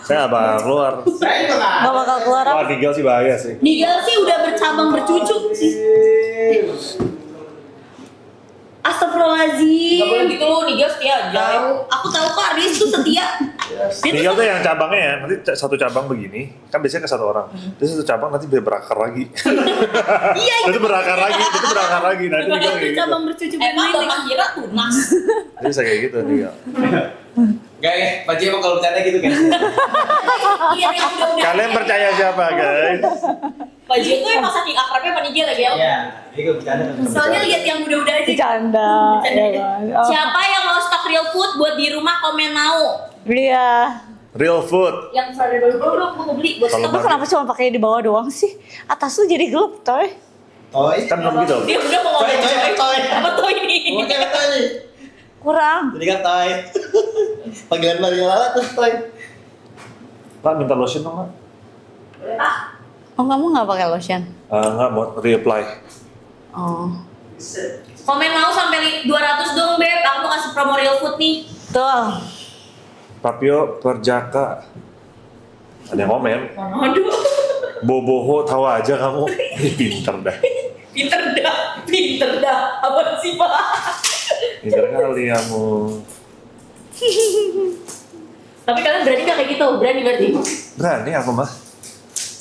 Saya nggak bakal keluar. Gak bakal keluar apa? Wah, Nigel sih bahaya sih. Nigel sih udah bercabang bercucuk sih. Astagfirullahaladzim. Gak boleh gitu loh, Nigel setia aja. Aku tahu kok Aris tuh setia. Dia Nigel tuh tuh yang cabangnya ya, nanti satu cabang begini, kan biasanya ke satu orang. Terus satu cabang nanti berakar lagi. iya Itu berakar lagi, itu berakar lagi. Nah, itu Nigel kayak gitu. bercabang bercucuk Emang begini. Bapak kira tunas. Jadi saya kayak gitu Nigel. Gak ya, Pak Ji emang kalau bercanda gitu kan? Iya yang udah. Kalian percaya siapa guys? Pak Ji tuh emang saking akrabnya sama Nigel ya, Gel? Iya, ini kalau bercanda kan. Soalnya lihat yang udah-udah aja. Bercanda. Ya kan? Oh. Siapa yang mau stok real food buat di rumah komen mau. Iya. Real food. Yang Friday baru gue mau beli buat Kalau stok. Tapi kenapa cuma pakai di bawah doang sih? Atas tuh jadi gelap, Toy. Toy? Kan belum gitu. Dia udah mau ngomong Toy. apa tuh ini? Oke, Toy. Kurang. Jadi kan Toy. Panggilan Lala terus Toy. Pak minta lotion dong, Pak. Oh, kamu nggak pakai lotion? Enggak, mau reapply. Oh. Komen mau sampai 200 dong Beb. Aku mau kasih promo real food nih. Tuh. Papio Perjaka. Ada yang komen. Aduh. Boboho tahu aja kamu. Ih, pinter dah. Pinter dah. Apa sih Pak? Pinter kali kamu. Tapi kalian berani gak kayak gitu? Berani berarti? Berani aku mah.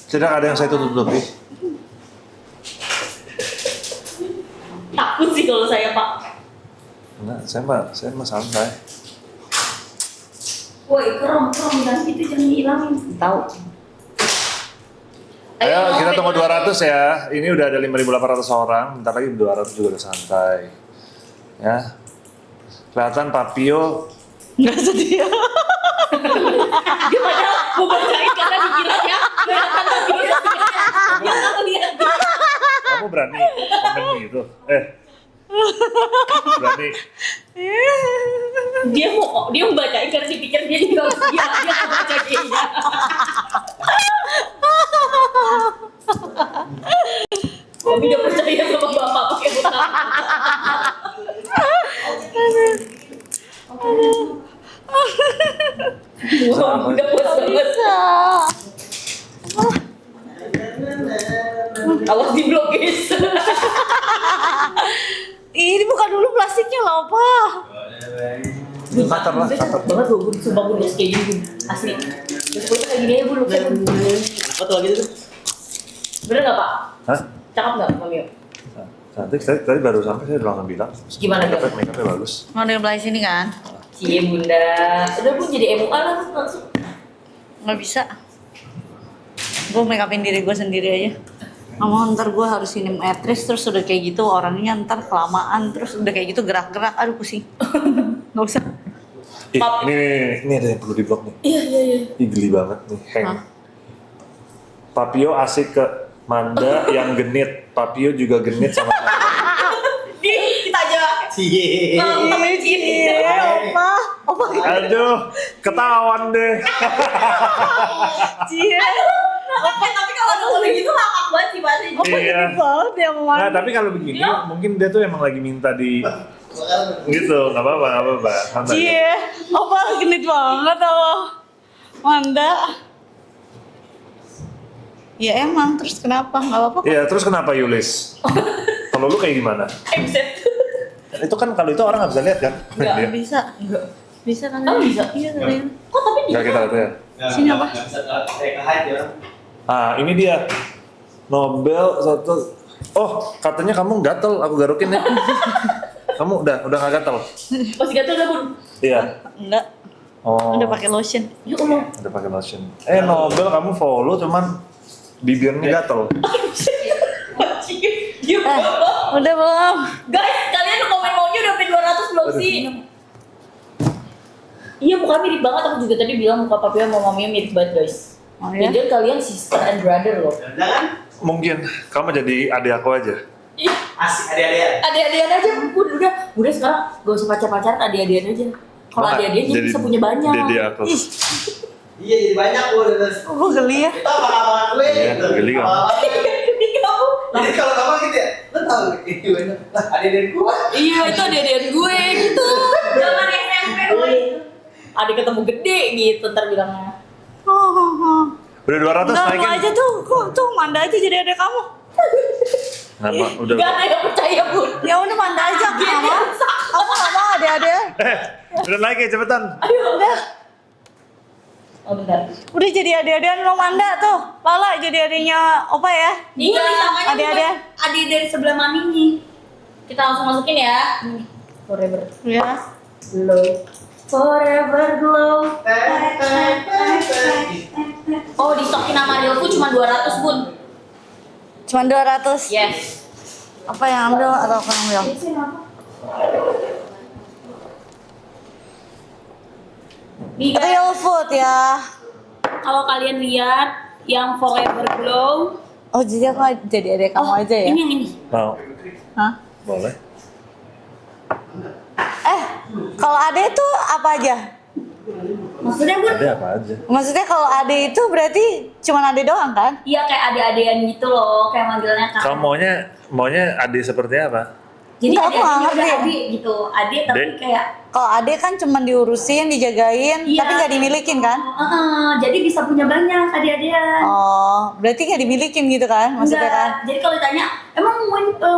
Tidak ada yang saya tutup-tutupi. Takut sih kalau saya Pak. Enggak, saya mah santai. Woi, keren dan itu jangan dihilangin. Tahu. Ayo kita tunggu 200 ya. Ini udah ada 5.800 orang. Bentar lagi 200 juga udah santai. Ya. Kelihatan Papio. Nggak sedia. Dia padahal mau bacain kata dijilat ya. Kelihatan tapi dia nggak lihat. Kamu berani komen gitu? Berani. Dia mau bacain karena dipikir dia juga dia mau baca kayaknya. Tapi udah percaya sama bapak pakai utang. Wah, udah puas banget. Bisa. Awas di blok guys. Ini buka dulu plastiknya loh, Pak. Kater lah, Gue kater. capek banget loh, gue sumpah gue udah kayak gini asli. Terus gue kayak gini aja gue lupa. Apa tuh lagi tuh? Bener gak Pak? Hah? Cakep gak Mami? Cantik, tadi baru sampai saya udah bilang. Gimana Gak? Make-upnya bagus. Mau dari belah sini kan? Cie bunda. Udah gue jadi MUA lah langsung. Nggak bisa. Gue make upin diri gue sendiri aja. Ngomong ntar gue harus ini matris terus udah kayak gitu orangnya ntar kelamaan terus udah kayak gitu gerak-gerak aduh pusing. Nggak usah. Ih, ini ada yang perlu di-blok nih. Iya. Ih, geli banget nih, Heng. Hah? Papio asik ke Manda yang genit. Papio juga genit sama Kita aja. Cie. Opa, opa Aduh, ketahuan deh. cie. Tapi kalau ada orang gitu ngakak banget sih pasti. Opa Iya. gede banget ya Nah, mama. tapi kalau begini, mungkin dia tuh emang lagi minta di gitu, nggak apa-apa, santai. Cie, opa genit banget oh. Manda. Ya emang, terus kenapa? Nggak apa-apa kok. Iya, terus kenapa Yulis? Kalau lu kayak gimana? Itu kan kalau itu orang nggak bisa lihat kan? Nggak. Dia. Bisa. Bisa kan? Oh, bisa? Iya kalian. Kok tapi dia Nggak kita lihat ya. Sini apa? Nggak bisa kayak ke-hide ya. Ah, ini dia. Nobel satu. Oh, katanya kamu gatel, aku garukin ya. Kamu udah nggak gatel? masih gatel gak Bun? Iya. Enggak. Oh. Udah pakai lotion. Ya Allah. Udah pakai lotion. Nobel kamu follow cuman bibirnya gatel. Ya Allah. Udah belum? Guys, kalian komen maunya udah sampai 200 belum sih? Iya, muka mirip banget. Aku juga tadi bilang muka papi sama maminya mirip banget, guys. Oh ya? Jadi kalian sister and brother loh. Jangan. Mungkin kamu jadi adik aku aja. Ih, Asik adik-adik. adik-adikan aja. Udah sekarang gak usah pacar-pacaran, adik-adikan aja. Kalau Nah, adik-adikan jadi bisa punya banyak. Jadi aku. Ih, Iya jadi banyak gue. kok gue geli ya? Kita abang-abangan gue Iya, gitu. geli kamu. Abang-abangan. Ini kamu. Jadi kalau kamu gitu ya, lo tau ini banyak. Lah adik-adik gue. Iya, itu adik-adikan gue gitu. Zaman SMP gue. Adik ketemu gede gitu ntar bilangnya. Oh, Udah 200 Enggak, lu naikin. aja tuh. Tuh Manda aja jadi adek kamu. Nama udah. Gak ada yang percaya pun. Ya udah Manda aja kamu. Kamu nggak mau adek-adek. Udah naik ya cepetan. Udah. Oh bentar. Udah jadi adek-adean lo Manda tuh. Lala jadi adeknya Opa ya. Iya, namanya Ade-ade. bukan adik dari sebelah maminya. Kita langsung masukin ya. Forever Ya. glow. Forever glow. Oh, di stokin sama Realku cuma 200, Bun. Cuma 200. Yes. Apa yang ambil atau aku yang ambil? Nih guys, Real food ya. kalau kalian lihat yang Forever Glow. Oh jadi aku jadi adek kamu aja ya? Ini yang ini. Mau? Hah? Boleh. Kalau ade itu apa aja? Maksudnya, Bun? Ada apa aja? Maksudnya kalau ade itu berarti cuma ade doang kan? Iya, kayak adik-adian gitu loh, kayak manggilnya Kak. Kamu maunya adik seperti apa? Jadi Enggak, aku nggak adik-adiknya udah ngerti. adik gitu. Adik tapi Dek. kayak Kalau ade kan cuma diurusin, dijagain, Iya. tapi nggak dimilikin kan? Jadi bisa punya banyak adik-adian. Oh, berarti nggak dimilikin gitu kan? Maksudnya Enggak. kan? Jadi kalau ditanya, emang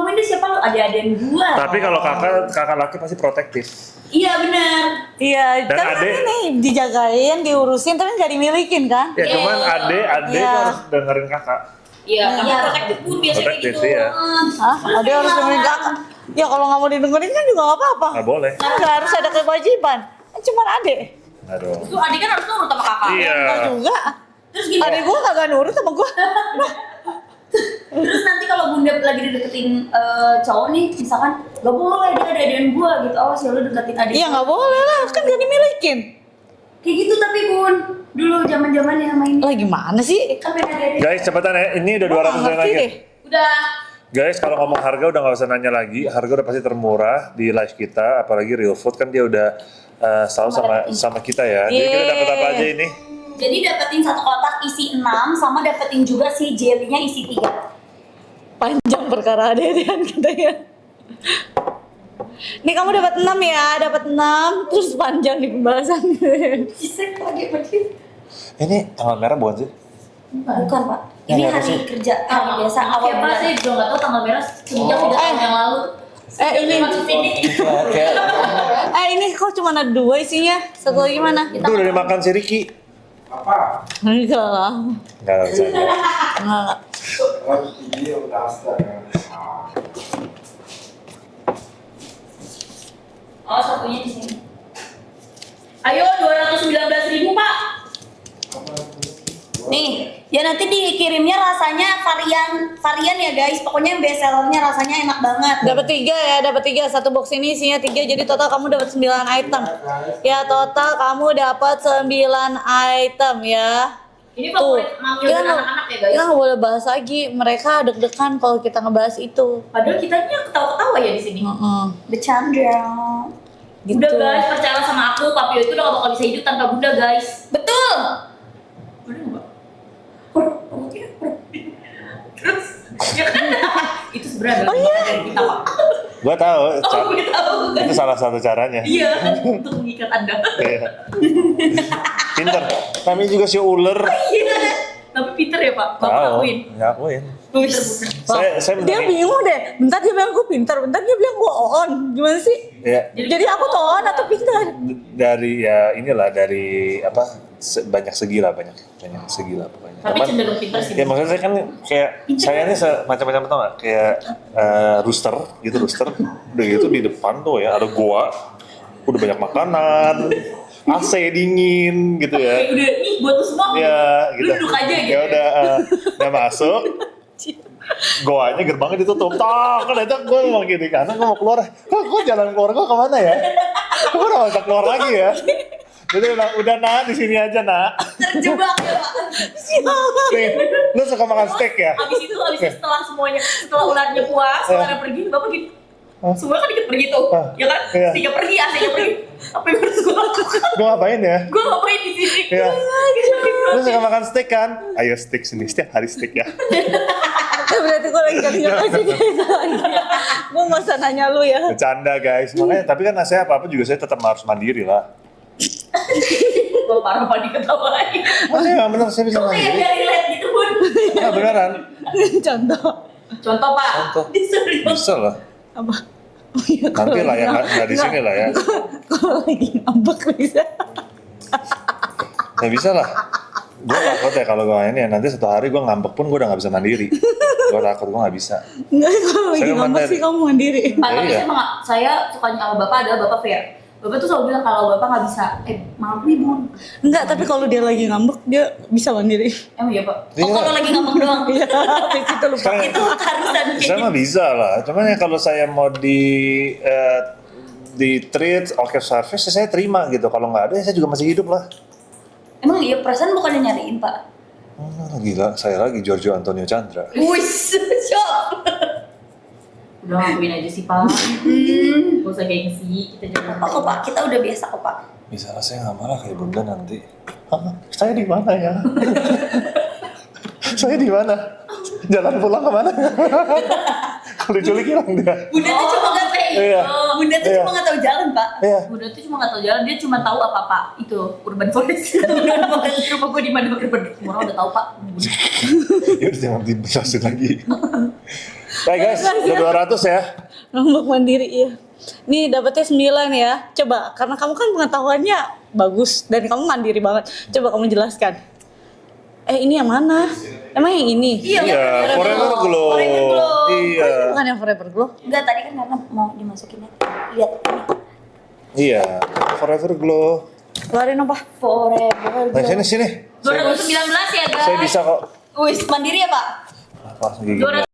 Wendy siapa lu? Adik-adian gua. Tapi kalau kakak laki pasti protektif. Iya benar. Iya, Dan tapi kan ade- ini dijagain, diurusin, tapi nggak dimilikin kan? Ya cuman adik Iya. tuh harus dengerin kakak. Iya, tapi protektif pun biasanya kayak Protektif, gitu. iya. Hah? Ade harus dengerin kakak. Ya kalau nggak mau didengerin kan juga nggak apa-apa. Nggak boleh. Kan nggak harus ada kewajiban. Kan cuma ade. Aduh. Itu adik kan harus nurut sama kakak. Iya. Nggak juga. Terus gini, Ade gua kagak nurut sama gua. terus nanti kalau bunda lagi dideketin cowok nih, misalkan gak boleh dia ada adik gua gitu. Awas ya lu deketin adik. Iya nggak boleh lah, kan nggak dimilikin. Kayak gitu tapi Bun, dulu zaman-zamannya main. Lah gimana sih? Kan main adik. Guys cepetan ya, ini udah 200 Gua nggak yang ngerti naikin. deh. Udah. Guys, kalau ngomong harga udah nggak usah nanya lagi. Harga udah pasti termurah di live kita, apalagi Real Food kan dia udah selalu sama kita ya. Jadi kita dapat apa aja ini? Jadi dapetin satu kotak isi 6 sama dapetin juga si jelly-nya isi 3. Panjang perkara ade-adean katanya. Nih kamu dapat 6 ya, dapat 6 terus panjang di pembahasan. Ini tanggal merah bukan sih? Bukan Pak. Yang Ini apa hari sih? kerja hari biasa awal Apa bulan. sih? Juga nggak tahu tanggal merah semenjak 3 tahun yang lalu. Ini ini kok cuma ada 2 isinya. Satu lagi mana? Itu udah dimakan si Ricky. Apa? Enggak lah. Nggak bisa. Enggak. Lagi ini udah astaga. Oh, satunya di sini. Ayo 219.000 Pak. Nih, ya nanti dikirimnya rasanya varian ya guys. Pokoknya yang best sellernya rasanya enak banget. Dapat 3 ya, dapat 3. Satu box ini isinya 3, jadi total kamu dapat 9 item. Ya, total kamu dapat 9 item ya. Ini Tuh, favorit manggil kita dan anak-anak ya guys. kita nggak boleh bahas lagi. Mereka deg-degan kalau kita ngebahas itu. Padahal kitanya ketawa-ketawa ya di sini. Bercanda. Gitu. Udah guys, percaya sama aku, Papio itu udah gak bakal bisa hidup tanpa Bunda guys. Betul. Bener nggak? Terus, ya kan? Itu sebenarnya dari kita Pak. Gua tahu. Oh, gue tahu kan? Itu salah satu caranya. Iya, untuk mengikat Anda. Iya. Pinter. Kami juga si ular. Iya. Tapi Peter ya Pak, Bapak Tahu. akuin. Ngakuin. Pinter bener. Saya Dia bingung deh. Bentar dia bilang gue pintar, bentar dia bilang gue on. Gimana sih? ya Jadi aku tuh on atau pintar? dari ya inilah dari apa banyak segi lah banyak segi lah pokoknya. Tapi Cuman, cenderung pinter sih. ya maksudnya saya kan kayak saya ini macam-macam tau gak? Kayak rooster gitu rooster udah gitu di depan tuh ya ada goa udah banyak makanan AC dingin gitu ya. Kayak udah, nih buat lu semua. Ya Lu gitu. duduk aja gitu. Ya udah masuk. Goanya gerbangnya ditutup. Tak, kan itu gue mau gini karena gue mau keluar. Kok jalan keluar gue kemana ya? Kok gue udah gak bisa keluar lagi ya? Jadi udah nak di sini aja nak. Terjebak ya Pak. Nih, lu suka makan steak ya? Abis itu setelah semuanya, setelah ularnya puas, ularnya pergi, Bapak gitu. Semua kan dikit pergi tuh, ya kan? Iya. Tiga pergi, AC-nya pergi. Apa yang harus gue lakukan? Gue ngapain ya? Gue ngapain di sini? Iya. Lu suka makan steak kan? Ayo steak sini, setiap hari steak ya. Berarti gue lagi kerja aja dia itu lagi. Gue nggak usah nanya lu ya. Bercanda guys. Makanya tapi kan saya apa-apa juga saya tetap harus mandiri lah. Gua parah Pak diketawain. Masa ya bener saya bisa Kok kayak mandiri? dari relate gitu Bun? Nah, beneran. Contoh Contoh Pak. Contoh. Disuruh Bisa lah. apa? Oh iya, Nanti lah ya, nggak di sini lah ya. Kalau lagi ngambek bisa. Ya bisa lah. Gue takut ya kalau gue ini ya, nanti satu hari gue ngambek pun gue udah nggak bisa mandiri. Gue takut gue nggak bisa. Enggak, kalau lagi Saya ngambek mandiri. sih kamu mandiri. Pak, tapi Iya. saya sukanya sama Bapak adalah Bapak fair. Bapak tuh selalu bilang kalau Bapak nggak bisa, maaf nih Bun. Enggak, tapi kalau dia lagi ngambek dia bisa mandiri. Emang iya Pak? Oh kalau lagi ngambek doang. Iya, habis itu lupa. Saya- Itu keharusan Saya mah bisa lah. Cuman ya kalau saya mau di treat oke service saya terima gitu. Kalau nggak ada ya saya juga masih hidup lah. Emang iya perasaan bukannya nyariin Pak? Oh, gila, saya lagi Giorgio Antonio Chandra. Wis, shock. Udah ngakuin aja sih Pak. Gak usah gengsi, kita jangan. Apa kok Pak? Kita udah biasa kok Pak. Bisa lah, saya nggak malah kayak Bunda nanti. Hah? Saya di mana ya? Saya di mana? Jalan pulang kemana? Kalau diculik hilang dia. Bunda tuh cuma nggak tahu. Iya. Bunda tuh Iya. cuma nggak tahu jalan Pak. Iya. Udah tuh cuma nggak tahu jalan, dia cuma tahu apa-apa itu urban forest. Urban forest rumah gue di mana urban. Orang udah tahu Pak. Ya udah jangan dibelasin lagi. Baik guys, udah 200 ya. Ngambek mandiri iya. Nih dapetnya 9 ya. Coba, karena kamu kan pengetahuannya bagus dan kamu mandiri banget. Coba kamu jelaskan. Ini yang mana? Emang yang ini? Iya, Forever Glow. Forever Glow. Iya. Bukan yang Forever Glow? Enggak tadi kan karena mau dimasukinnya. Lihat ini. Iya, Forever Glow. Keluarin apa? Forever Nah, Glow. sini. 2019 ya guys. Saya bisa kok. Wis mandiri ya Pak? Pas gigi.